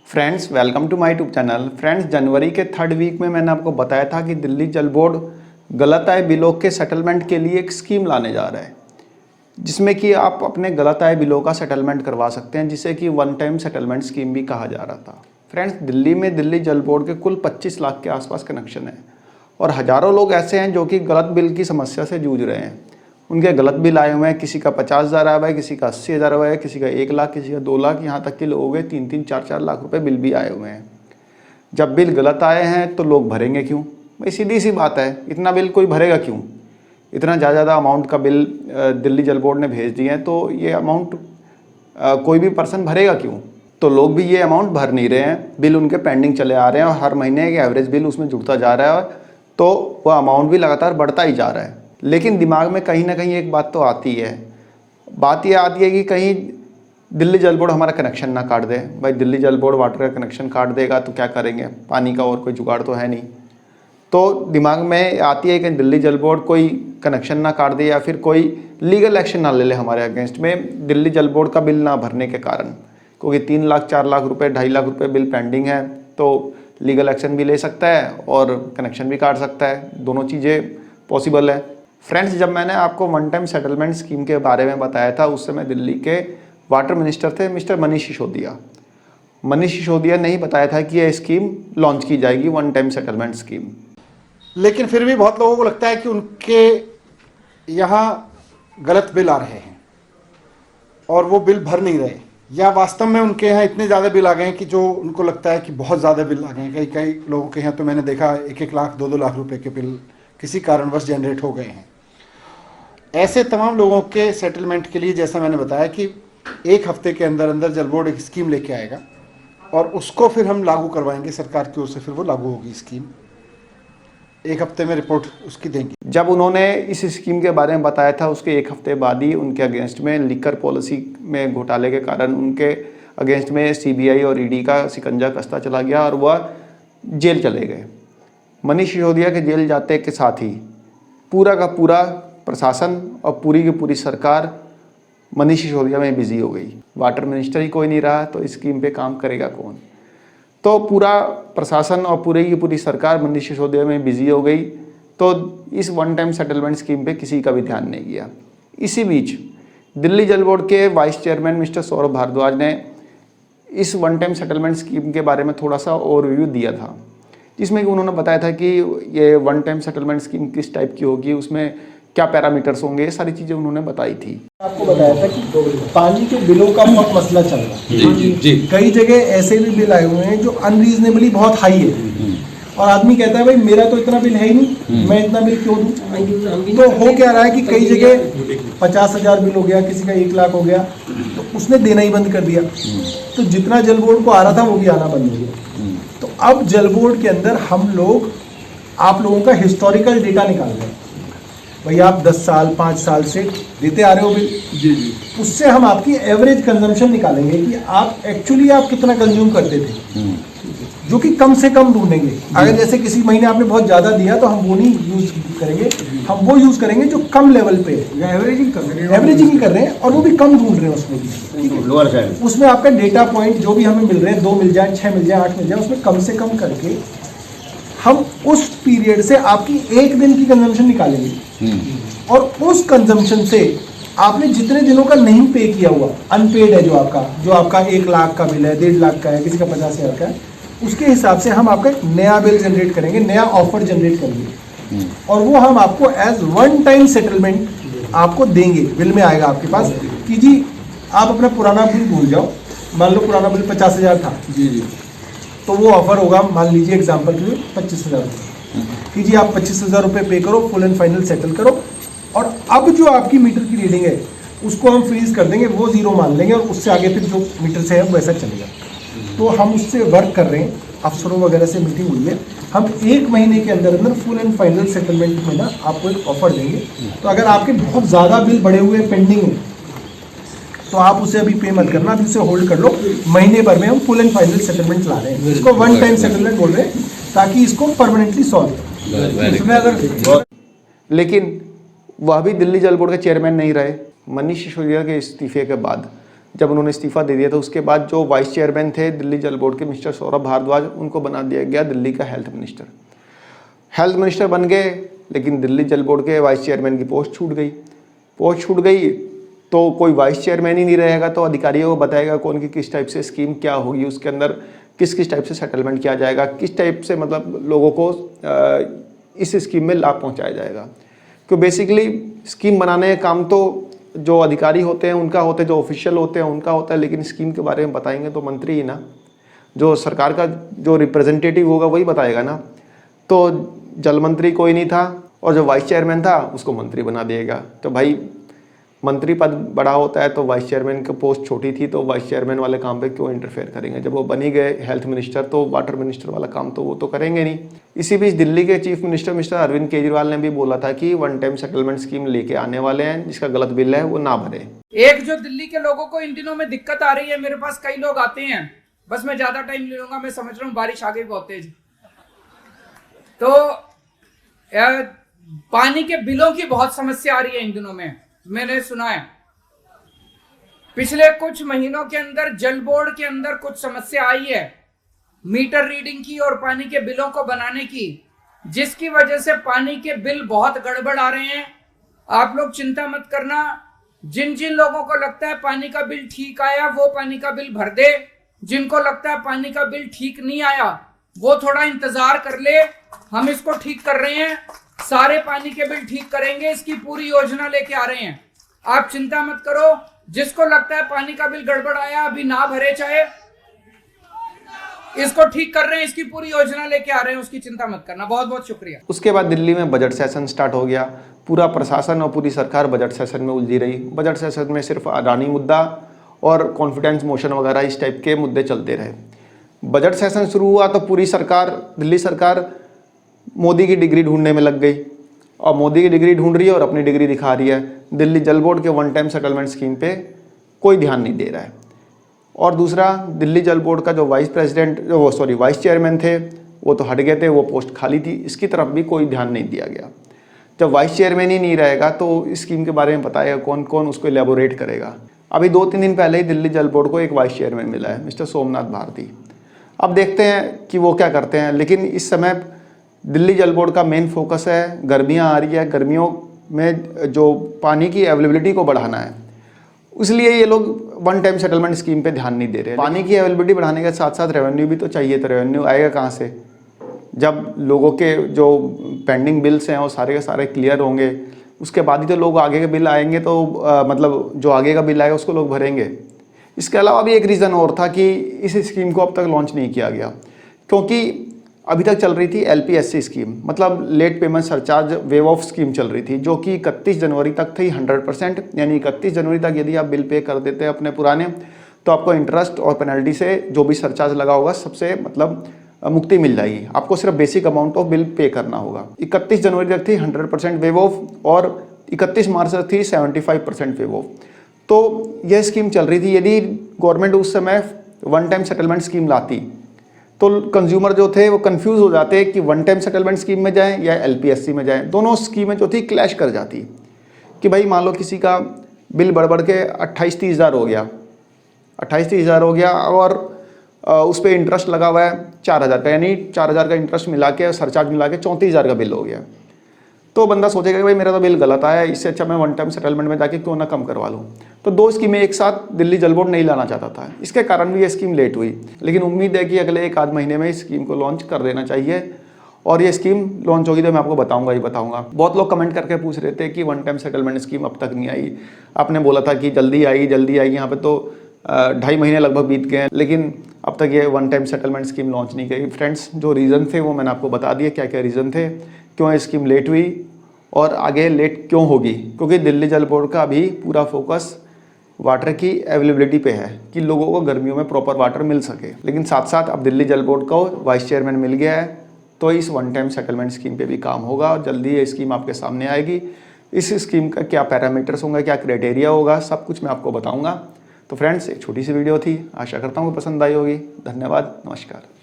Friends welcome to my YouTube channel. Friends जनवरी के 3rd week में मैंने आपको बताया था कि दिल्ली जल बोर्ड गलत आय बिलों के सेटलमेंट के लिए एक स्कीम लाने जा रहा है, जिसमें कि आप अपने गलत आय बिलों का सेटलमेंट करवा सकते हैं, जिसे कि वन टाइम सेटलमेंट स्कीम भी कहा जा रहा था। फ्रेंड्स दिल्ली में दिल्ली जल बोर्ड के कुल 25 लाख के आसपास कनेक्शन है और हज़ारों लोग ऐसे हैं जो कि गलत बिल की समस्या से जूझ रहे हैं। उनके गलत बिल आए हुए हैं, किसी का 50,000 आया हुआ है, किसी का 80,000 आया हुआ है, किसी का 1 लाख, किसी का 2 लाख, यहाँ तक के लोगों के 3-3, 4-4 लाख रुपए बिल भी आए हुए हैं। जब बिल गलत आए हैं तो लोग भरेंगे क्यों? भाई सीधी सी बात है, इतना बिल कोई भरेगा क्यों? इतना ज़्यादा अमाउंट का बिल दिल्ली जल बोर्ड ने भेज दिए हैं, तो ये अमाउंट कोई भी पर्सन भरेगा क्यों? तो लोग भी ये अमाउंट भर नहीं रहे हैं, बिल उनके पेंडिंग चले आ रहे हैं और हर महीने के एवरेज बिल उसमें जुड़ता जा रहा है, तो वह अमाउंट भी लगातार बढ़ता ही जा रहा है। लेकिन दिमाग में कहीं ना कहीं एक बात तो आती है, बात ये आती है कि कहीं दिल्ली जल बोर्ड हमारा कनेक्शन ना काट दे। भाई दिल्ली जल बोर्ड वाटर का कनेक्शन काट देगा तो क्या करेंगे? पानी का और कोई जुगाड़ तो है नहीं। तो दिमाग में आती है कि दिल्ली जल बोर्ड कोई कनेक्शन ना काट दे या फिर कोई लीगल एक्शन ना ले ले हमारे अगेंस्ट में दिल्ली जल बोर्ड का बिल ना भरने के कारण, क्योंकि 3 लाख 4 लाख रुपए 2.5 लाख रुपए बिल पेंडिंग है, तो लीगल एक्शन भी ले सकता है और कनेक्शन भी काट सकता है। दोनों चीज़ें पॉसिबल है। फ्रेंड्स जब मैंने आपको वन टाइम सेटलमेंट स्कीम के बारे में बताया था, उस समय दिल्ली के वाटर मिनिस्टर थे मिस्टर मनीष सिसोदिया। मनीष सिसोदिया ने ही बताया था कि यह स्कीम लॉन्च की जाएगी, वन टाइम सेटलमेंट स्कीम। लेकिन फिर भी बहुत लोगों को लगता है कि उनके यहाँ गलत बिल आ रहे हैं और वो बिल भर नहीं रहे, या वास्तव में उनके यहाँ इतने ज़्यादा बिल आ गए हैं कि जो उनको लगता है कि बहुत ज़्यादा बिल आ गए हैं। कई लोगों के यहाँ तो मैंने देखा 1-1 लाख 2-2 लाख रुपए के बिल किसी कारणवश जनरेट हो गए हैं। ऐसे तमाम लोगों के सेटलमेंट के लिए जैसा मैंने बताया कि 1 हफ्ते के अंदर अंदर जल बोर्ड एक स्कीम लेके आएगा और उसको फिर हम लागू करवाएंगे सरकार की ओर से। फिर वो लागू होगी स्कीम, 1 हफ्ते में रिपोर्ट उसकी देंगे। जब उन्होंने इस स्कीम के बारे में बताया था, उसके 1 हफ्ते बाद ही उनके अगेंस्ट में लिकर पॉलिसी में घोटाले के कारण उनके अगेंस्ट में CBI और ED का शिकंजा कसता चला गया और वह जेल चले गए। मनीष सिसोदिया के जेल जाते के साथ ही पूरा का पूरा प्रशासन और पूरी की पूरी सरकार मनीष सिसोदिया में बिजी हो गई। वाटर मिनिस्टर ही कोई नहीं रहा तो इस स्कीम पे काम करेगा कौन? तो पूरा प्रशासन और पूरी की पूरी सरकार मनीष सिसोदिया में बिजी हो गई, तो इस वन टाइम सेटलमेंट स्कीम पे किसी का भी ध्यान नहीं गया। इसी बीच दिल्ली जल बोर्ड के vice chairman mister Saurabh Bharadwaj ने इस वन टाइम सेटलमेंट स्कीम के बारे में थोड़ा सा ओवरव्यू दिया था, जिसमें कि उन्होंने बताया था कि ये वन टाइम सेटलमेंट स्कीम किस टाइप की होगी, उसमें क्या पैरामीटर्स होंगे, ये सारी चीज़ें उन्होंने बताई थी। आपको बताया था कि पानी के बिलों का बहुत मसला चल रहा है। जी। कई जगह ऐसे भी बिल आए हुए हैं जो अनरीजनेबली बहुत हाई है और आदमी कहता है भाई मेरा तो इतना बिल है ही नहीं, मैं इतना बिल क्यों दूं? तो हो क्या रहा है कि कई जगह 50,000 बिल हो गया, किसी का 1 लाख हो गया, तो उसने देना ही बंद कर दिया। तो जितना जल बोर्ड को आ रहा था वो भी आना बंद हो गया। तो अब जल बोर्ड के अंदर हम लोग आप लोगों का हिस्टोरिकल डेटा निकाल रहे हैं। भाई आप 10 साल 5 साल से देते आ रहे हो बिल, जी, उससे हम आपकी एवरेज कंजम्पशन निकालेंगे कि आप एक्चुअली आप कितना कंज्यूम करते थे, जो कि कम से कम ढूंढेंगे। अगर जैसे किसी महीने आपने बहुत ज़्यादा दिया तो हम वो नहीं यूज़ करेंगे, हम वो यूज़ करेंगे जो कम लेवल पे है, एवरेजिंग कर रहे हैं और वो भी कम ढूंढ रहे हैं उसमें भी, ठीक है। उसमें आपका डेटा पॉइंट जो भी हमें मिल रहे हैं, 2 मिल जाए, 6 मिल जाए, 8 मिल जाए, उसमें कम से कम करके हम उस पीरियड से आपकी 1 दिन की कंजम्पशन निकालेंगे और उस कंजम्पशन से आपने जितने दिनों का नहीं पे किया हुआ, अनपेड है जो आपका 1 लाख का बिल है, 1.5 लाख का है, किसी का 50,000 का है, उसके हिसाब से हम आपका एक नया बिल जनरेट करेंगे, नया ऑफर जनरेट करेंगे और वो हम आपको एज वन टाइम सेटलमेंट आपको देंगे। बिल में आएगा आपके पास कि जी आप अपना पुराना बिल भूल जाओ। मान लो पुराना बिल 50,000 था, जी, तो वो ऑफर होगा, मान लीजिए एग्जाम्पल के लिए 25,000 रुपये कि जी आप 25,000 रुपये पे करो, फुल एंड फाइनल सेटल करो और अब जो आपकी मीटर की रीडिंग है उसको हम फ्रीज कर देंगे, वो 0 मान लेंगे और उससे आगे फिर जो मीटर से है वैसा चलेगा। तो हम उससे वर्क कर रहे हैं, अफसरों वगैरह से मीटिंग हुई है, हम 1 महीने के अंदर अंदर फुल एंड फाइनल सेटलमेंट में ना आपको एक ऑफर देंगे। तो अगर आपके बहुत ज़्यादा बिल बढ़े हुए पेंडिंग है तो आप उसे अभी पे मत करना, अभी उसे होल्ड कर लो। महीने भर में हम फुल एंड फाइनल सेटलमेंट ला रहे हैं, इसको वन टाइम सेटलमेंट बोल रहे हैं ताकि इसको परमानेंटली सॉल्व करें। लेकिन वह भी दिल्ली जल बोर्ड के चेयरमैन नहीं रहे। मनीष सिसोदिया के इस्तीफे के बाद जब उन्होंने इस्तीफ़ा दे दिया था उसके बाद जो वाइस चेयरमैन थे दिल्ली जल बोर्ड के मिस्टर सौरभ भारद्वाज, उनको बना दिया गया दिल्ली का हेल्थ मिनिस्टर। हेल्थ मिनिस्टर बन गए, लेकिन दिल्ली जल बोर्ड के वाइस चेयरमैन की पोस्ट छूट गई। पोस्ट छूट गई तो कोई वाइस चेयरमैन ही नहीं रहेगा, तो अधिकारियों को बताएगा कौन की किस टाइप से स्कीम क्या होगी, उसके अंदर किस किस टाइप से सेटलमेंट किया जाएगा, किस टाइप से मतलब लोगों को इस स्कीम में लाभ पहुंचाया जाएगा। तो बेसिकली स्कीम बनाने का काम तो जो अधिकारी होते हैं उनका होता है, जो ऑफिशियल होते हैं उनका होता है, लेकिन स्कीम के बारे में बताएंगे तो मंत्री ही ना, जो सरकार का जो रिप्रेजेंटेटिव होगा वही बताएगा ना। तो जल मंत्री कोई नहीं था और जो वाइस चेयरमैन था उसको मंत्री बना देगा। तो भाई मंत्री पद बड़ा होता है तो वाइस चेयरमैन की पोस्ट छोटी थी, तो वाइस चेयरमैन वाले काम पे क्यों इंटरफेयर करेंगे। जब वो बनी गए हेल्थ मिनिस्टर तो वाटर मिनिस्टर वाला काम तो वो तो करेंगे नहीं। इसी बीच दिल्ली के chief minister mister Arvind Kejriwal ने भी बोला था कि वन टाइम सेटलमेंट स्कीम लेके आने वाले हैं, जिसका गलत बिल है वो ना भरे। एक जो दिल्ली के लोगों को इन दिनों में दिक्कत आ रही है, मेरे पास कई लोग आते हैं, बस मैं ज्यादा टाइम ले लूंगा, मैं समझ रहा हूँ बारिश आ गई बहुत तेज। तो पानी के बिलों की बहुत समस्या आ रही है इन दिनों में। मैंने सुना है पिछले कुछ महीनों के अंदर जल बोर्ड के अंदर कुछ समस्या आई है मीटर रीडिंग की और पानी के बिलों को बनाने की, जिसकी वजह से पानी के बिल बहुत गड़बड़ आ रहे हैं। आप लोग चिंता मत करना, जिन जिन लोगों को लगता है पानी का बिल ठीक आया वो पानी का बिल भर दे, जिनको लगता है पानी का बिल ठीक नहीं आया वो थोड़ा इंतजार कर ले, हम इसको ठीक कर रहे हैं, सारे पानी के बिल ठीक करेंगे, इसकी पूरी योजना लेके आ रहे हैं। आप चिंता मत करो, जिसको लगता है पानी का बिल गड़बड़ आया अभी ना भरे, चाहे इसको ठीक कर रहे हैं, इसकी पूरी योजना लेके आ रहे हैं, उसकी चिंता मत करना। बहुत बहुत शुक्रिया। उसके बाद दिल्ली में बजट सेशन स्टार्ट हो गया। पूरा प्रशासन और पूरी सरकार बजट सेशन में उलझी रही। बजट सेशन में सिर्फ अडानी मुद्दा और कॉन्फिडेंस मोशन वगैरह इस टाइप के मुद्दे चलते रहे। बजट सेशन शुरू हुआ तो पूरी सरकार, दिल्ली सरकार मोदी की डिग्री ढूंढने में लग गई, और मोदी की डिग्री ढूंढ रही है और अपनी डिग्री दिखा रही है। दिल्ली जल बोर्ड के वन टाइम सेटलमेंट स्कीम पे कोई ध्यान नहीं दे रहा है। और दूसरा, दिल्ली जल बोर्ड का जो वाइस चेयरमैन थे वो तो हट गए थे, वो पोस्ट खाली थी, इसकी तरफ भी कोई ध्यान नहीं दिया गया। जब वाइस चेयरमैन ही नहीं रहेगा तो इस स्कीम के बारे में बताएगा कौन कौन, उसको एलेबोरेट करेगा। अभी 2-3 दिन पहले ही दिल्ली जल बोर्ड को एक वाइस चेयरमैन मिला है, मिस्टर सोमनाथ भारती। अब देखते हैं कि वो क्या करते हैं। लेकिन इस समय दिल्ली जल बोर्ड का मेन फोकस है, गर्मियाँ आ रही है, गर्मियों में जो पानी की अवेलेबिलिटी को बढ़ाना है, इसलिए ये लोग वन टाइम सेटलमेंट स्कीम पे ध्यान नहीं दे रहे। पानी की अवेलेबिलिटी बढ़ाने के साथ साथ रेवेन्यू भी तो चाहिए, तो रेवेन्यू आएगा कहाँ से? जब लोगों के जो पेंडिंग बिल्स हैं वो सारे के सारे क्लियर होंगे, उसके बाद ही तो लोग आगे के बिल आएंगे, तो मतलब जो आगे का बिल आएगा उसको लोग भरेंगे। इसके अलावा भी एक रीज़न और था कि इस स्कीम को अब तक लॉन्च नहीं किया गया, क्योंकि अभी तक चल रही थी LPSC स्कीम, मतलब late payment surcharge waive off scheme चल रही थी, जो कि 31 जनवरी तक थी 100%। यानी 31 जनवरी तक यदि आप बिल पे कर देते हैं अपने पुराने, तो आपको इंटरेस्ट और पेनल्टी से जो भी सरचार्ज लगा होगा सबसे मतलब मुक्ति मिल जाएगी। आपको सिर्फ basic amount of bill pay करना होगा। 31 जनवरी तक थी 100% वेव ऑफ और 31 मार्च तक थी 75% वेव ऑफ। तो यह स्कीम चल रही थी। यदि गवर्नमेंट उस समय वन टाइम सेटलमेंट स्कीम लाती तो कंज्यूमर जो थे वो कंफ्यूज हो जाते कि वन टाइम सेटलमेंट स्कीम में जाएं या LPSC में जाएं। दोनों स्कीमें जो थी क्लैश कर जाती कि भाई मान लो किसी का बिल बढ़ के 28-30 हज़ार हो गया, 28-30 हज़ार हो गया और उस पर इंटरेस्ट लगा हुआ है 4 हज़ार का, यानी 4 हज़ार का इंटरेस्ट मिला के सरचार्ज मिला के 34 हज़ार का बिल हो गया। तो बंदा सोचेगा कि भाई मेरा तो बिल गलत आया, इससे अच्छा मैं वन टाइम सेटलमेंट में जाके क्यों ना कम करवा लूँ। तो 2 स्कीमें एक साथ दिल्ली जल बोर्ड नहीं लाना चाहता था, इसके कारण भी ये स्कीम लेट हुई। लेकिन उम्मीद है कि अगले 1-आध महीने में इस स्कीम को लॉन्च कर देना चाहिए, और ये स्कीम लॉन्च होगी तो मैं आपको बताऊंगा ही बताऊंगा। बहुत लोग कमेंट करके पूछ रहे थे कि वन टाइम सेटलमेंट स्कीम अब तक नहीं आई, आपने बोला था कि जल्दी आई। यहाँ पे तो 2.5 महीने लगभग बीत गए हैं, लेकिन अब तक ये one time settlement scheme launch नहीं की। फ्रेंड्स, जो रीज़न थे वो मैंने आपको बता दिए, क्या क्या रीज़न थे, क्यों ये स्कीम लेट हुई और आगे लेट क्यों होगी। क्योंकि दिल्ली जल बोर्ड का अभी पूरा फोकस वाटर की अवेलेबिलिटी पे है कि लोगों को गर्मियों में प्रॉपर वाटर मिल सके। लेकिन साथ साथ अब दिल्ली जल बोर्ड को वाइस चेयरमैन मिल गया है, तो इस वन टाइम सेटलमेंट स्कीम पे भी काम होगा और जल्दी ये स्कीम आपके सामने आएगी। इस स्कीम का क्या पैरामीटर्स होंगे, क्या क्राइटेरिया होगा, सब कुछ मैं आपको बताऊँगा। तो फ्रेंड्स, एक छोटी सी वीडियो थी, आशा करता हूँ कि पसंद आई होगी। धन्यवाद, नमस्कार।